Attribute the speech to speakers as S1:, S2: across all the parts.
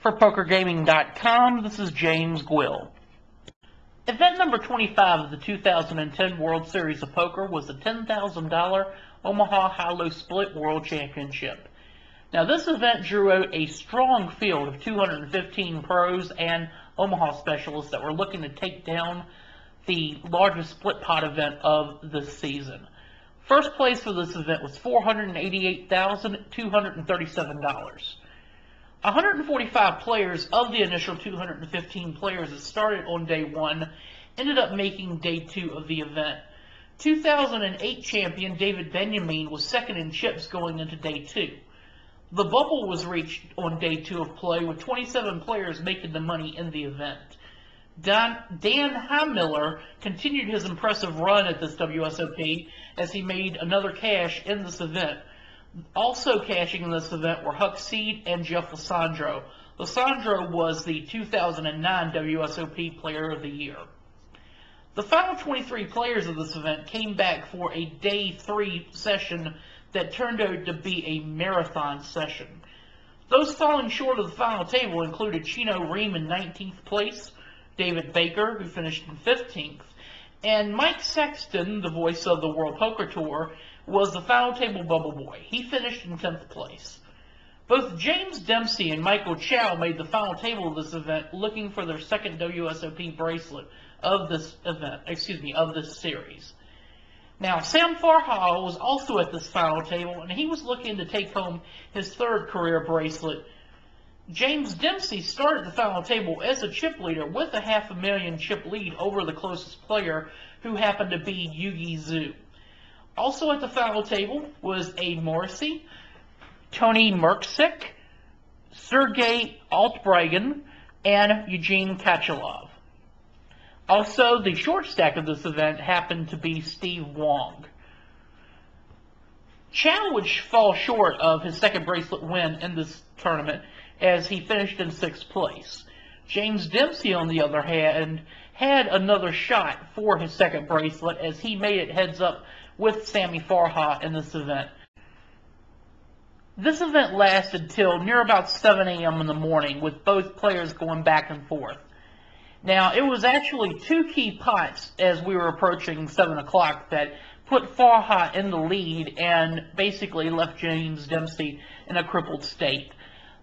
S1: For PokerGaming.com, this is James Gwill. Event number 25 of the 2010 World Series of Poker was the $10,000 Omaha High-Low Split World Championship. Now, this event drew out a strong field of 215 pros and Omaha specialists that were looking to take down the largest split pot event of this season. First place for this event was $488,237. 145 players of the initial 215 players that started on day one ended up making day two of the event. 2008 champion David Benjamin was second in chips going into day two. The bubble was reached on day two of play with 27 players making the money in the event. Dan Heimiller continued his impressive run at this WSOP as he made another cash in this event. Also cashing in this event were Huck Seed and Jeff Lissandro. Lissandro was the 2009 WSOP Player of the Year. The final 23 players of this event came back for a day 3 session that turned out to be a marathon session. Those falling short of the final table included Chino Ream in 19th place, David Baker, who finished in 15th, and Mike Sexton, the voice of the World Poker Tour, was the final table bubble boy. He finished in 10th place. Both James Dempsey and Michael Chow made the final table of this event looking for their second WSOP bracelet of this event, of this series. Now, Sam Farha was also at this final table, and he was looking to take home his third career bracelet. James Dempsey started the final table as a chip leader with a $500,000 chip lead over the closest player, who happened to be Yugi Zhu. Also at the final table was Abe Morrissey, Tony Merksik, Sergei Altbregen, and Eugene Kachalov. Also, the short stack of this event happened to be Steve Wong. Chow would fall short of his second bracelet win in this tournament as he finished in 6th place. James Dempsey, on the other hand, had another shot for his second bracelet as he made it heads up with Sammy Farha in this event. This event lasted till near about 7 a.m. in the morning, with both players going back and forth. Now, it was actually 2 key pots as we were approaching 7 o'clock that put Farha in the lead and basically left James Dempsey in a crippled state.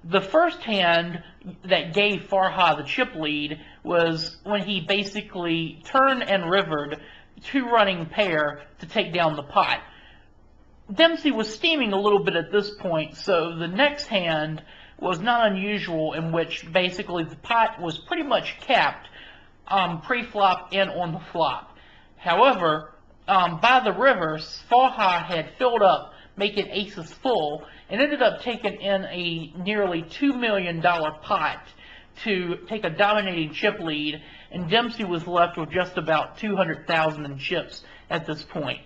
S1: The first hand that gave Farha the chip lead was when he basically turned and rivered 2 running pair to take down the pot. Dempsey was steaming a little bit at this point, so the next hand was not unusual, in which basically the pot was pretty much capped pre-flop and on the flop. However, by the river, Farha had filled up, making aces full, and ended up taking in a nearly $2 million pot to take a dominating chip lead, and Dempsey was left with just about 200,000 in chips at this point.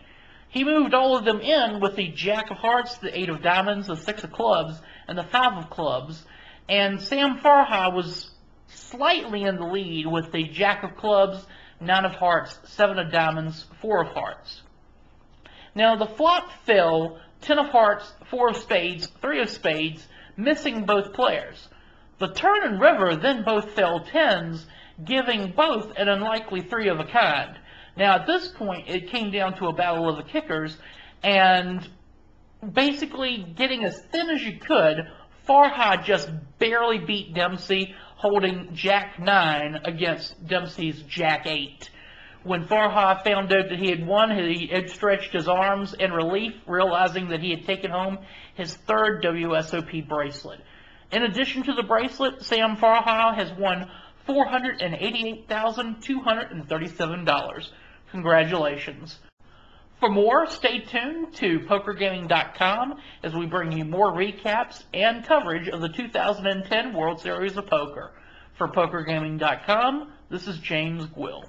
S1: He moved all of them in with the Jack of Hearts, the 8 of Diamonds, the 6 of Clubs, and the 5 of Clubs, and Sam Farha was slightly in the lead with the Jack of Clubs, 9 of Hearts, 7 of Diamonds, 4 of Hearts. Now, the flop fell 10 of Hearts, 4 of Spades, 3 of Spades, missing both players. The turn and river then both fell 10s, giving both an unlikely 3 of a kind. Now, at this point, it came down to a battle of the kickers, and basically getting as thin as you could, Farha just barely beat Dempsey, holding Jack 9 against Dempsey's Jack 8. When Farha found out that he had won, he had stretched his arms in relief, realizing that he had taken home his third WSOP bracelet. In addition to the bracelet, Sam Farha has won $488,237. Congratulations. For more, stay tuned to PokerGaming.com as we bring you more recaps and coverage of the 2010 World Series of Poker. For PokerGaming.com, this is James Gwill.